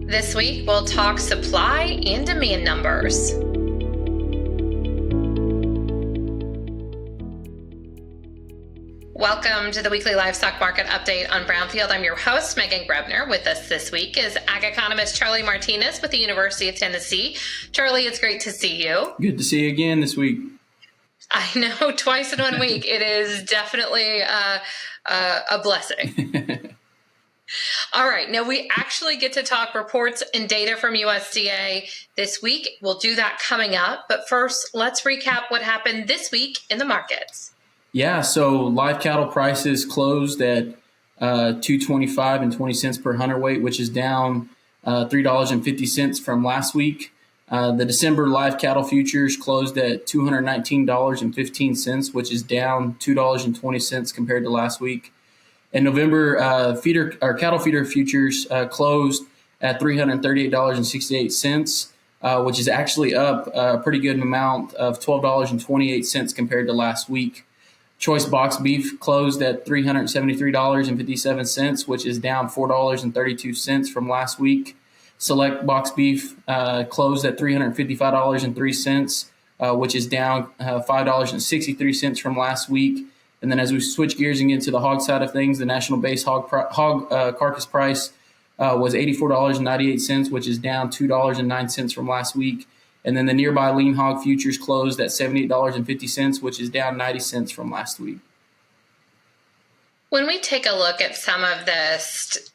This week, we'll talk supply and demand numbers. Welcome to the weekly livestock market update on Brownfield. I'm your host, Meghan Grebner. With us this week is ag economist Charley Martinez with the University of Tennessee. Charley, it's great to see you. Good to see you again this week. I know, twice in 1 week. It is definitely a blessing. All right. Now we actually get to talk reports and data from USDA this week. We'll do that coming up. But first, let's recap what happened this week in the markets. Yeah. So live cattle prices closed at $225.20 per hundredweight, which is down $3.50 from last week. The December live cattle futures closed at $219.15, which is down $2.20 compared to last week. In November, cattle feeder futures closed at $338.68, which is actually up a pretty good amount of $12.28 compared to last week. Choice box beef closed at $373.57, which is down $4.32 from last week. Select box beef closed at $355.03, which is down $5.63 from last week. And then as we switch gears and get into the hog side of things, the national base hog carcass price was $84.98, which is down $2.09 from last week. And then the nearby lean hog futures closed at $78.50, which is down 90 cents from last week. When we take a look at some of this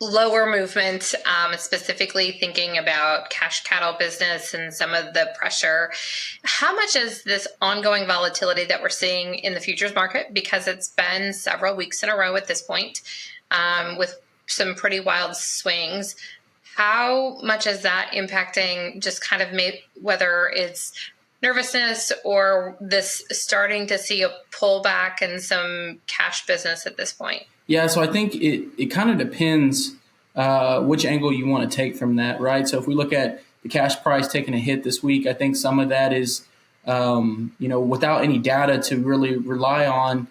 lower movement, specifically thinking about cash cattle business and some of the pressure, how much is this ongoing volatility that we're seeing in the futures market, because it's been several weeks in a row at this point with some pretty wild swings, how much is that impacting just kind of whether it's nervousness or this starting to see a pullback in some cash business at this point? Yeah, so I think it kind of depends which angle you want to take from that, right? So if we look at the cash price taking a hit this week, I think some of that is, without any data to really rely on,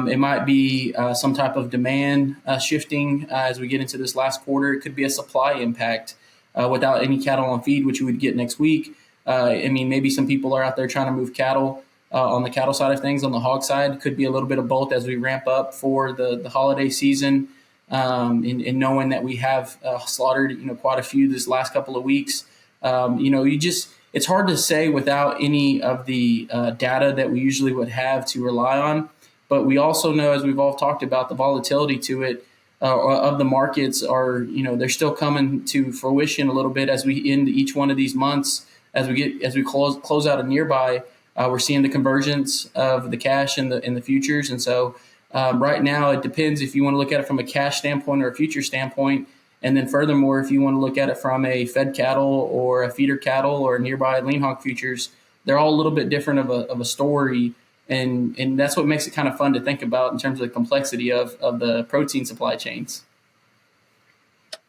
it might be some type of demand shifting as we get into this last quarter. It could be a supply impact without any cattle on feed, which you would get next week. Maybe some people are out there trying to move cattle on the cattle side of things. On the hog side, could be a little bit of both as we ramp up for the holiday season, and knowing that we have slaughtered quite a few this last couple of weeks. It's hard to say without any of the data that we usually would have to rely on. But we also know, as we've all talked about, the volatility to it of the markets are, they're still coming to fruition a little bit as we end each one of these months. As we close out a nearby, we're seeing the convergence of the cash and the futures. And so right now it depends if you want to look at it from a cash standpoint or a future standpoint. And then furthermore, if you want to look at it from a fed cattle or a feeder cattle or nearby lean hog futures, they're all a little bit different of a story. And that's what makes it kind of fun to think about in terms of the complexity of the protein supply chains.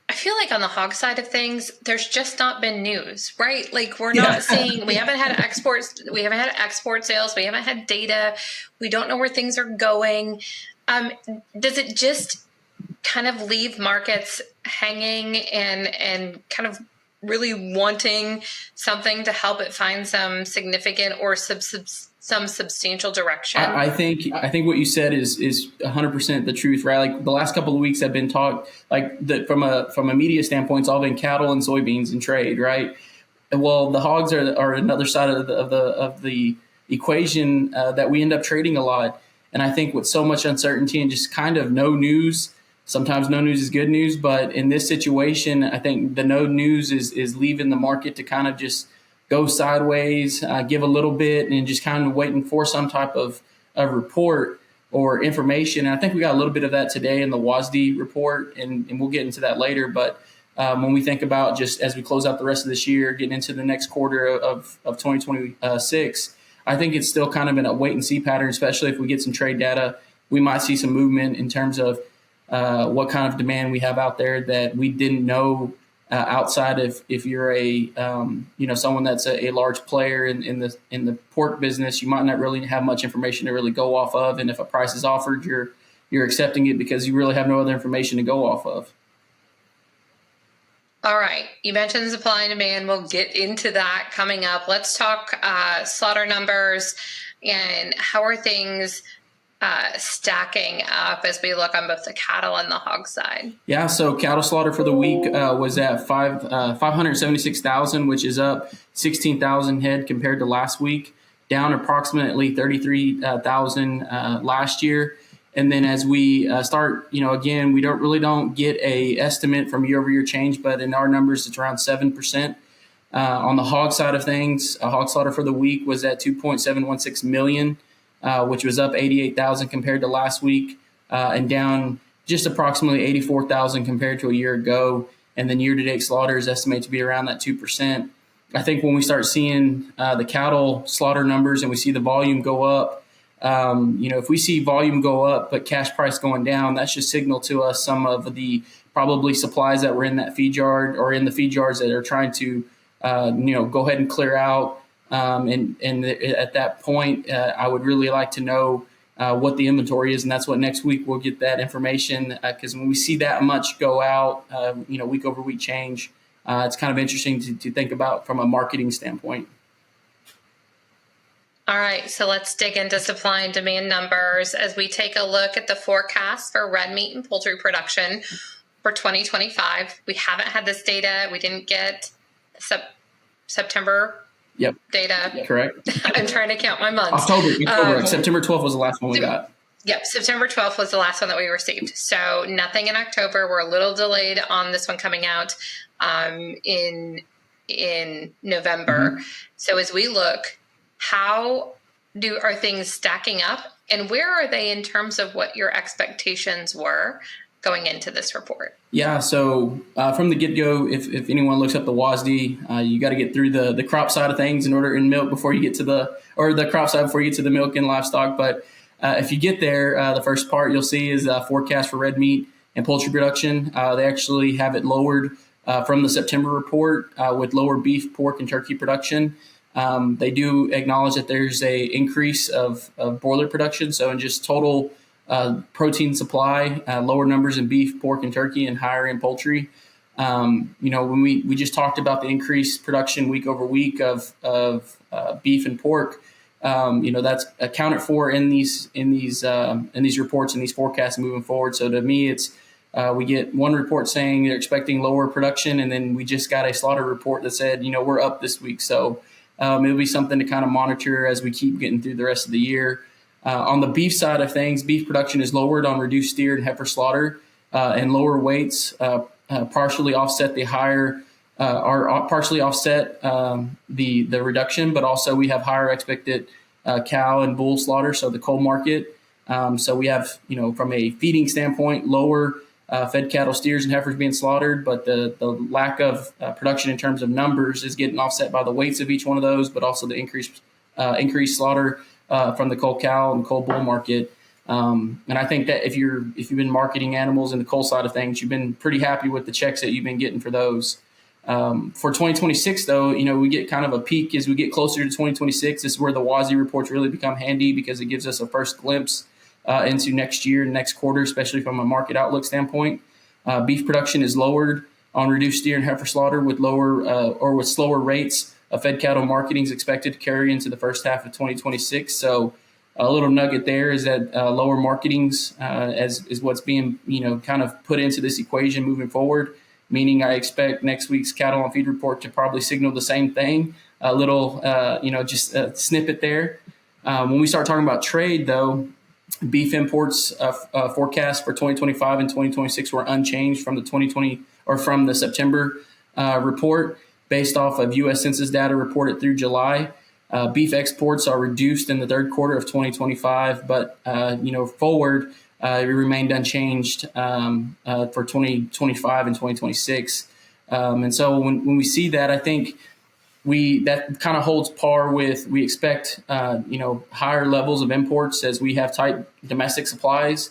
I feel like on the hog side of things, there's just not been news, right? Like we're not seeing, we haven't had export sales. We haven't had data. We don't know where things are going. Does it just kind of leave markets hanging and kind of really wanting something to help it find some significant or some substantial direction? I think what you said is 100% the truth, right? Like the last couple of weeks have been talked from a media standpoint, it's all been cattle and soybeans and trade, right? Well, the hogs are another side of the equation that we end up trading a lot. And I think with so much uncertainty and just kind of no news, sometimes no news is good news, but in this situation, I think the no news is leaving the market to kind of just go sideways, give a little bit, and just kind of waiting for some type of report or information. And I think we got a little bit of that today in the WASDE report, and we'll get into that later. But when we think about just as we close out the rest of this year, getting into the next quarter of 2026, I think it's still kind of in a wait-and-see pattern, especially if we get some trade data. We might see some movement in terms of what kind of demand we have out there that we didn't know outside of if you're a someone that's a large player in the pork business. You might not really have much information to really go off of, and if a price is offered, you're accepting it because you really have no other information to go off of. All right. You mentioned supply and demand. We'll get into that coming up. Let's talk slaughter numbers and how are things stacking up as we look on both the cattle and the hog side. Yeah, so cattle slaughter for the week was at 576,000, which is up 16,000 head compared to last week, down approximately 33,000 last year. And then as we start, again, we don't get a estimate from year over year change, but in our numbers, it's around 7%. On the hog side of things, hog slaughter for the week was at 2.716 million, which was up 88,000 compared to last week, and down just approximately 84,000 compared to a year ago. And then year-to-date slaughter is estimated to be around that 2%. I think when we start seeing the cattle slaughter numbers and we see the volume go up, if we see volume go up but cash price going down, that should signal to us some of the probably supplies that were in that feed yard or in the feed yards that are trying to go ahead and clear out. And at that point, I would really like to know what the inventory is, and that's what next week we'll get that information, because when we see that much go out, week over week change, it's kind of interesting to think about from a marketing standpoint. All right, so let's dig into supply and demand numbers as we take a look at the forecast for red meat and poultry production for 2025. We haven't had this data. We didn't get September data. Yep, correct. I'm trying to count my months. October. September 12th was the last one we got. Yep, September 12th was the last one that we received. So nothing in October. We're a little delayed on this one coming out in November. Mm-hmm. So as we look, how are things stacking up, and where are they in terms of what your expectations were going into this report? Yeah, so from the get-go, if anyone looks up the WASD, you got to get through the crop side of things in milk before you get to the crop side before you get to the milk and livestock. But if you get there, the first part you'll see is forecast for red meat and poultry production. They actually have it lowered from the September report with lower beef, pork, and turkey production. They do acknowledge that there's a increase of broiler production. So in just total protein supply, lower numbers in beef, pork, and turkey, and higher in poultry. When we just talked about the increased production week over week of beef and pork, that's accounted for in these reports and these forecasts moving forward. So to me, it's we get one report saying they're expecting lower production, and then we just got a slaughter report that said we're up this week. So it'll be something to kind of monitor as we keep getting through the rest of the year. On the beef side of things, beef production is lowered on reduced steer and heifer slaughter, and lower weights partially offset the reduction, but also we have higher expected cow and bull slaughter, so the cold market. So we have, from a feeding standpoint, lower fed cattle, steers, and heifers being slaughtered, but the lack of production in terms of numbers is getting offset by the weights of each one of those, but also the increased slaughter from the cold cow and cold bull market. And I think that if you've been marketing animals in the cold side of things, you've been pretty happy with the checks that you've been getting for those. For 2026, though, we get kind of a peak as we get closer to 2026. This is where the WASI reports really become handy because it gives us a first glimpse into next year and next quarter, especially from a market outlook standpoint. Beef production is lowered on reduced steer and heifer slaughter with slower rates. Fed cattle marketing is expected to carry into the first half of 2026. So a little nugget there is that lower marketings is what's being kind of put into this equation moving forward. Meaning I expect next week's cattle on feed report to probably signal the same thing. A little just a snippet there. When we start talking about trade, though, beef imports forecast for 2025 and 2026 were unchanged from the 2020 or from the September report. Based off of U.S. Census data reported through July, beef exports are reduced in the third quarter of 2025, but forward it remained unchanged for 2025 and 2026. And so when we see that, I think that kind of holds par with we expect higher levels of imports as we have tight domestic supplies.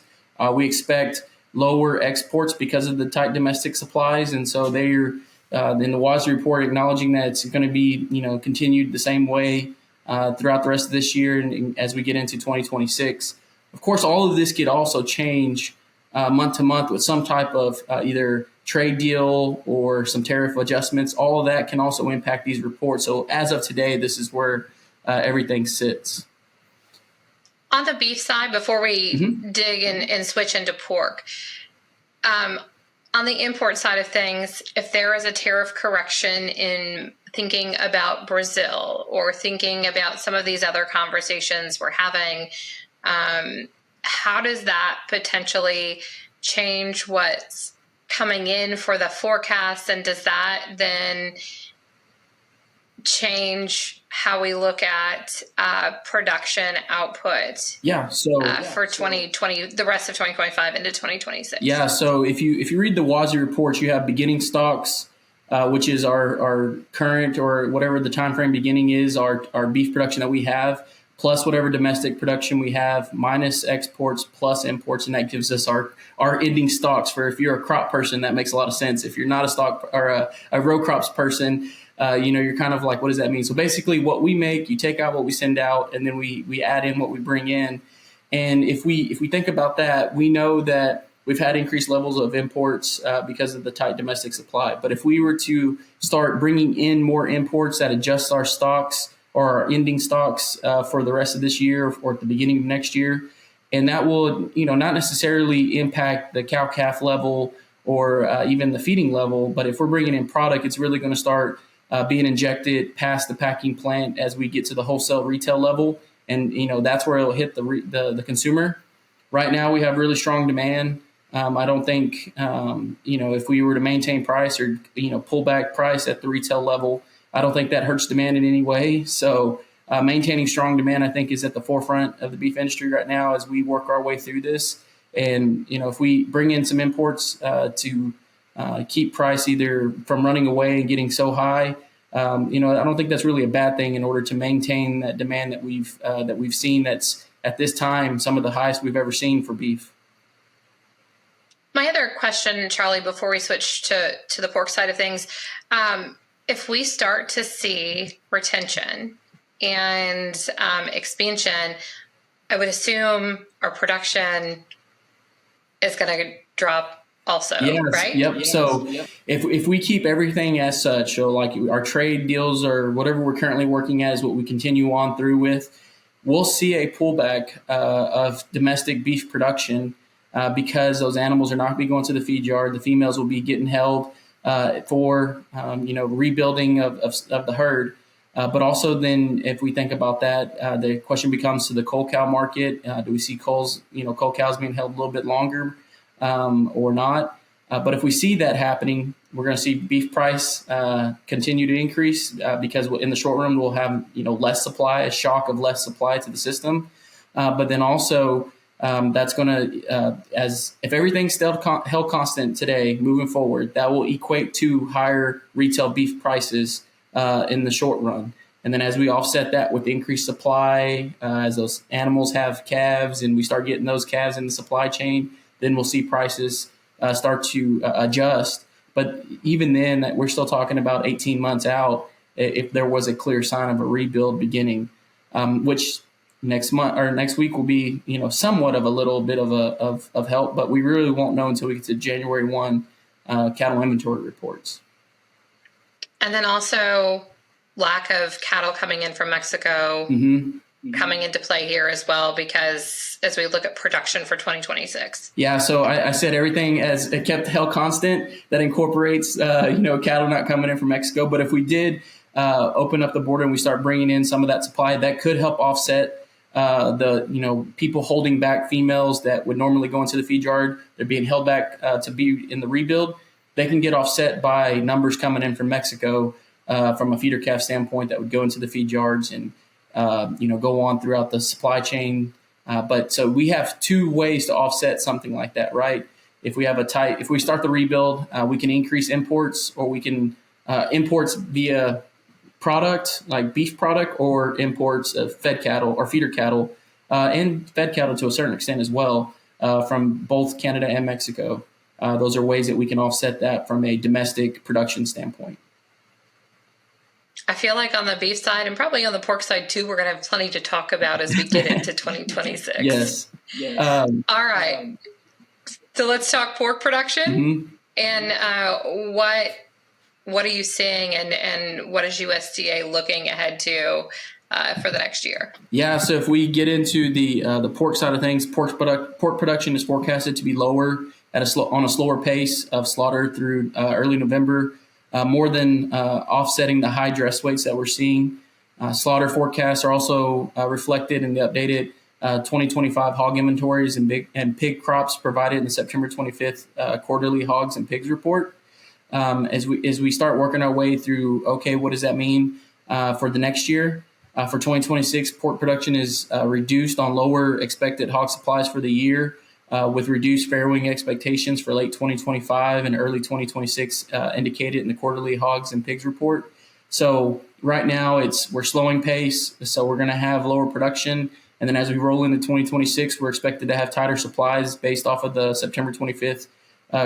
We expect lower exports because of the tight domestic supplies, and so they're in the WASI report acknowledging that it's going to be continued the same way throughout the rest of this year and as we get into 2026. Of course, all of this could also change month to month with some type of either trade deal or some tariff adjustments, all of that can also impact these reports. So as of today, this is where everything sits. On the beef side, before we dig and switch into pork, on the import side of things, if there is a tariff correction in thinking about Brazil or thinking about some of these other conversations we're having, how does that potentially change what's coming in for the forecast? And does that then change how we look at production output? For 2020, the rest of 2025 into 2026. Yeah. So if you read the WASI reports, you have beginning stocks, which is our current or whatever the time frame beginning is, our beef production that we have, plus whatever domestic production we have, minus exports plus imports, and that gives us our ending stocks. For if you're a crop person, that makes a lot of sense. If you're not a stock or a row crops person, you're kind of like, what does that mean? So basically what we make, you take out what we send out, and then we add in what we bring in. And if we think about that, we know that we've had increased levels of imports because of the tight domestic supply. But if we were to start bringing in more imports that adjust our stocks or our ending stocks for the rest of this year or at the beginning of next year, and that will, not necessarily impact the cow-calf level or even the feeding level, but if we're bringing in product, it's really going to start being injected past the packing plant as we get to the wholesale retail level. And, that's where it'll hit the consumer. Right now we have really strong demand. I don't think, if we were to maintain price or, pull back price at the retail level, I don't think that hurts demand in any way. So maintaining strong demand, I think, is at the forefront of the beef industry right now as we work our way through this. And, if we bring in some imports to keep price either from running away and getting so high, I don't think that's really a bad thing in order to maintain that demand that we've seen. That's at this time some of the highest we've ever seen for beef. My other question, Charley, before we switch to the pork side of things, if we start to see retention and expansion, I would assume our production is going to drop also, right? Yep. Yes, so if we keep everything as such, so like our trade deals or whatever we're currently working at is what we continue on through with, we'll see a pullback of domestic beef production because those animals are not going to be going to the feed yard. The females will be getting held for rebuilding of the herd. But also then if we think about that, the question becomes to the cull cow market. Do we see cull cows being held a little bit longer or not? But if we see that happening, we're going to see beef price continue to increase because in the short run we'll have less supply, a shock of less supply to the system. But then also that's going to, as if everything's still held constant today, moving forward, that will equate to higher retail beef prices in the short run. And then as we offset that with increased supply, as those animals have calves and we start getting those calves in the supply chain, then we'll see prices start to adjust. But even then, we're still talking about 18 months out if there was a clear sign of a rebuild beginning, which next month or next week will be, somewhat of a little bit of help, but we really won't know until we get to January 1 cattle inventory reports. And then also lack of cattle coming in from Mexico coming into play here as well, because as we look at production for 2026. Yeah, so I said everything as it kept held constant. That incorporates, cattle not coming in from Mexico. But if we did open up the border and we start bringing in some of that supply, that could help offset the people holding back females that would normally go into the feed yard. They're being held back to be in the rebuild. They can get offset by numbers coming in from Mexico from a feeder calf standpoint that would go into the feed yards and go on throughout the supply chain. But so we have two ways to offset something like that, right? If we start the rebuild, we can increase imports, or we can imports via product like beef product, or imports of fed cattle or feeder cattle and fed cattle to a certain extent as well from both Canada and Mexico. Those are ways that we can offset that from a domestic production standpoint. I feel like on the beef side and probably on the pork side too, we're going to have plenty to talk about as we get into 2026. Yes. All right. So let's talk pork production. And what are you seeing, and what is USDA looking ahead to for the next year? Yeah, so if we get into the pork side of things, pork production is forecasted to be lower on a slower pace of slaughter through early November, more than offsetting the high dress weights that we're seeing. Slaughter forecasts are also reflected in the updated 2025 hog inventories and pig crops provided in the September 25th quarterly hogs and pigs report. As we start working our way through, okay, what does that mean for the next year? For 2026, pork production is reduced on lower expected hog supplies for the year, with reduced farrowing expectations for late 2025 and early 2026 indicated in the quarterly hogs and pigs report. So right now we're slowing pace, so we're going to have lower production. And then as we roll into 2026, we're expected to have tighter supplies based off of the September 25th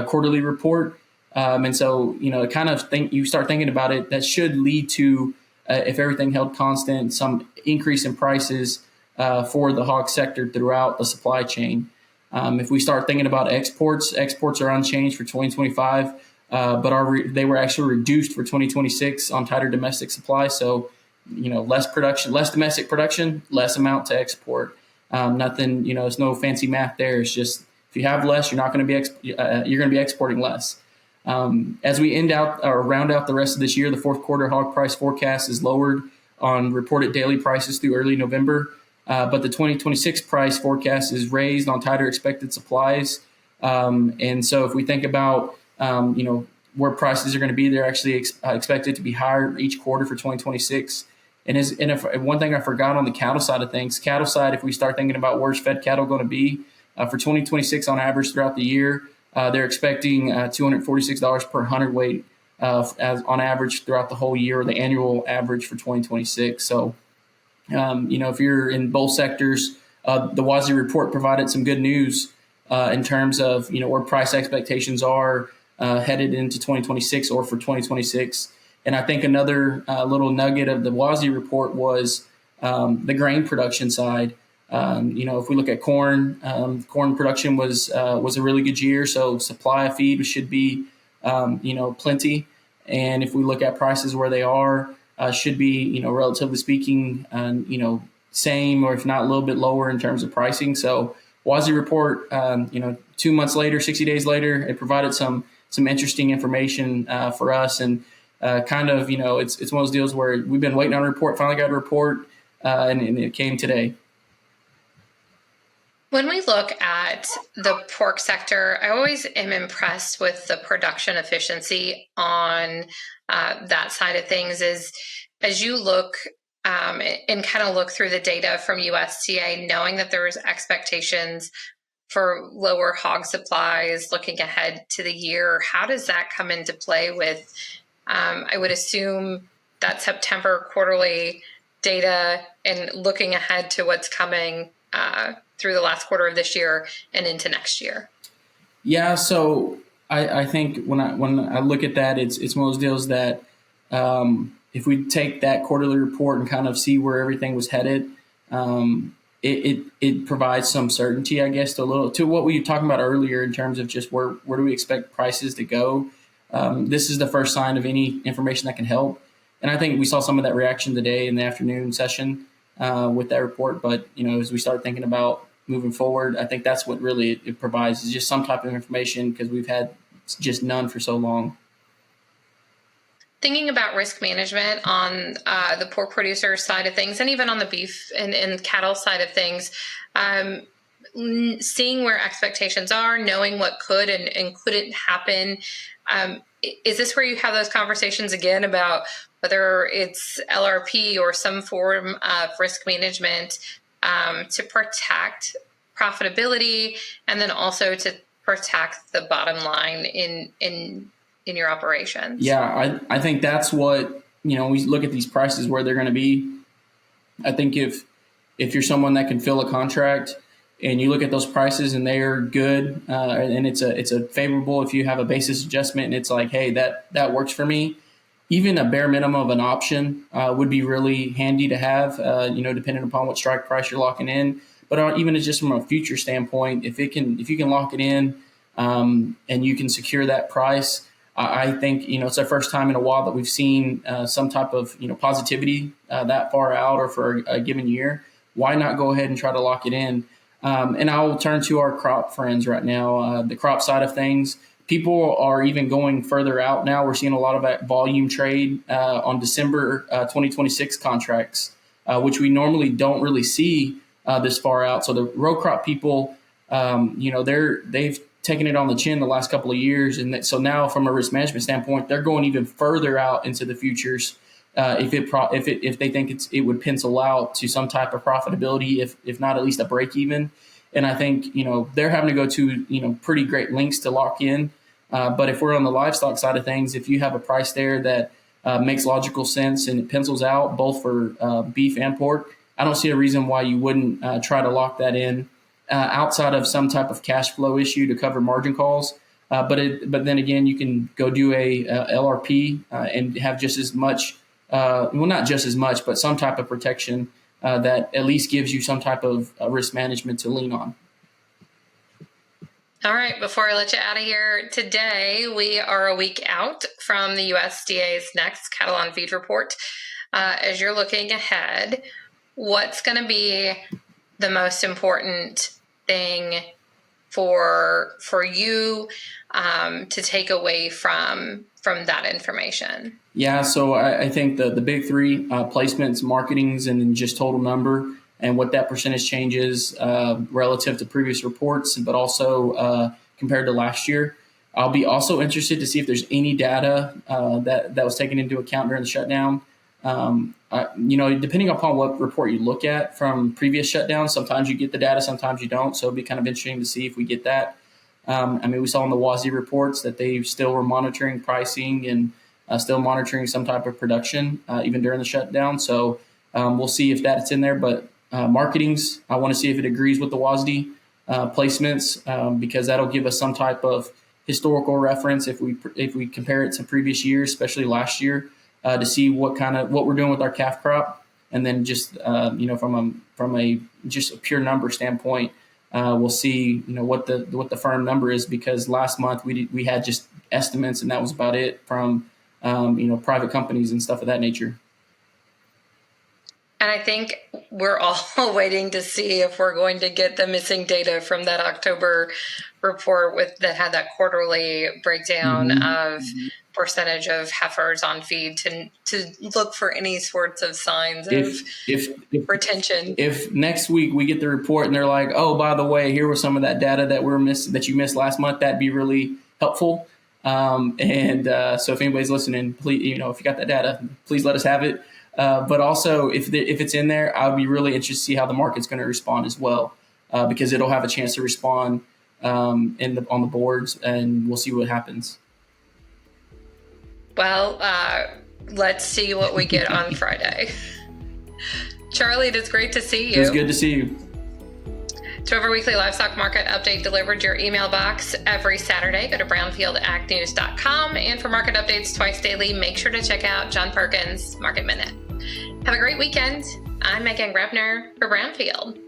quarterly report. And so, you start thinking about it, that should lead to, if everything held constant, some increase in prices for the hog sector throughout the supply chain. If we start thinking about exports are unchanged for 2025, but they were actually reduced for 2026 on tighter domestic supply. So, less domestic production, less amount to export. Nothing, it's no fancy math there. It's just, if you have less, you're going to be exporting less. As we round out the rest of this year, the fourth quarter hog price forecast is lowered on reported daily prices through early November, but the 2026 price forecast is raised on tighter expected supplies. And so if we think about, where prices are going to be, they're actually expected to be higher each quarter for 2026. One thing I forgot on the cattle side of things, if we start thinking about where's fed cattle going to be for 2026 on average throughout the year, they're expecting $246 per hundredweight as on average throughout the whole year, or the annual average for 2026. So, if you're in both sectors, the WASI report provided some good news in terms of where price expectations are headed into 2026 or for 2026. And I think another little nugget of the WASI report was the grain production side. If we look at corn production was a really good year. So supply of feed should be, plenty. And if we look at prices where they are, should be, relatively speaking, same, or if not a little bit lower in terms of pricing. So WASI report, 2 months later, 60 days later, it provided some interesting information for us. And it's one of those deals where we've been waiting on a report, finally got a report, and it came today. When we look at the pork sector, I always am impressed with the production efficiency on that side of things. As you look and kind of look through the data from USDA, knowing that there was expectations for lower hog supplies looking ahead to the year, how does that come into play with, I would assume, that September quarterly data and looking ahead to what's coming through the last quarter of this year and into next year? Yeah, so I think when I look at that, it's one of those deals that if we take that quarterly report and kind of see where everything was headed, it provides some certainty, I guess, to what we were talking about earlier in terms of just where do we expect prices to go. This is the first sign of any information that can help. And I think we saw some of that reaction today in the afternoon session with that report. But, as we start thinking about moving forward, I think that's what really it provides, is just some type of information, because we've had just none for so long. Thinking about risk management on the pork producer side of things, and even on the beef and cattle side of things, seeing where expectations are, knowing what could and couldn't happen, is this where you have those conversations again about whether it's LRP or some form of risk management to protect profitability, and then also to protect the bottom line in your operations? Yeah, I think that's what, we look at these prices where they're going to be. I think if you're someone that can fill a contract and you look at those prices and they are good, and it's a favorable, if you have a basis adjustment and it's like, hey, that works for me, even a bare minimum of an option would be really handy to have, depending upon what strike price you're locking in. But even just from a future standpoint, if you can lock it in, and you can secure that price, I think, it's the first time in a while that we've seen some type of, positivity that far out or for a given year. Why not go ahead and try to lock it in? And I will turn to our crop friends right now, the crop side of things. People are even going further out now. We're seeing a lot of that volume trade on December 2026 contracts, which we normally don't really see this far out. So the row crop people, they've taken it on the chin the last couple of years. And so now from a risk management standpoint, they're going even further out into the futures if they think it would pencil out to some type of profitability, if not at least a break even. And I think, they're having to go to, pretty great lengths to lock in. But if we're on the livestock side of things, if you have a price there that makes logical sense and it pencils out both for beef and pork, I don't see a reason why you wouldn't try to lock that in outside of some type of cash flow issue to cover margin calls. But then again, you can go do a LRP and have just as much, not just as much, but some type of protection that at least gives you some type of risk management to lean on. All right, before I let you out of here today, we are a week out from the USDA's next cattle on feed report. As you're looking ahead, what's going to be the most important thing for you to take away from that information? Yeah, so I think the big three, placements, marketings, and then just total number and what that percentage changes relative to previous reports, but also compared to last year. I'll be also interested to see if there's any data that was taken into account during the shutdown. Depending upon what report you look at from previous shutdowns, sometimes you get the data, sometimes you don't. So it'd be kind of interesting to see if we get that. We saw in the WASI reports that they still were monitoring pricing and still monitoring some type of production even during the shutdown. So we'll see if that's in there. But marketings, I want to see if it agrees with the WASD placements because that'll give us some type of historical reference if we compare it to previous years, especially last year, to see what we're doing with our calf crop. And then just from a just a pure number standpoint, we'll see what the firm number is, because last month we had just estimates and that was about it from private companies and stuff of that nature. And I think we're all waiting to see if we're going to get the missing data from that October report that had that quarterly breakdown of percentage of heifers on feed to look for any sorts of signs of retention. If next week we get the report and they're like, oh, by the way, here was some of that data that you missed last month, that'd be really helpful. So if anybody's listening, please, if you got that data, please let us have it. But also, if it's in there, I'll be really interested to see how the market's going to respond as well, because it'll have a chance to respond on the boards, and we'll see what happens. Well, let's see what we get on Friday. Charley, it is great to see you. It was good to see you. Trover Weekly Livestock Market Update delivered to your email box every Saturday. Go to brownfieldagnews.com. And for market updates twice daily, make sure to check out John Perkins' Market Minute. Have a great weekend. I'm Meghan Grebner for Brownfield.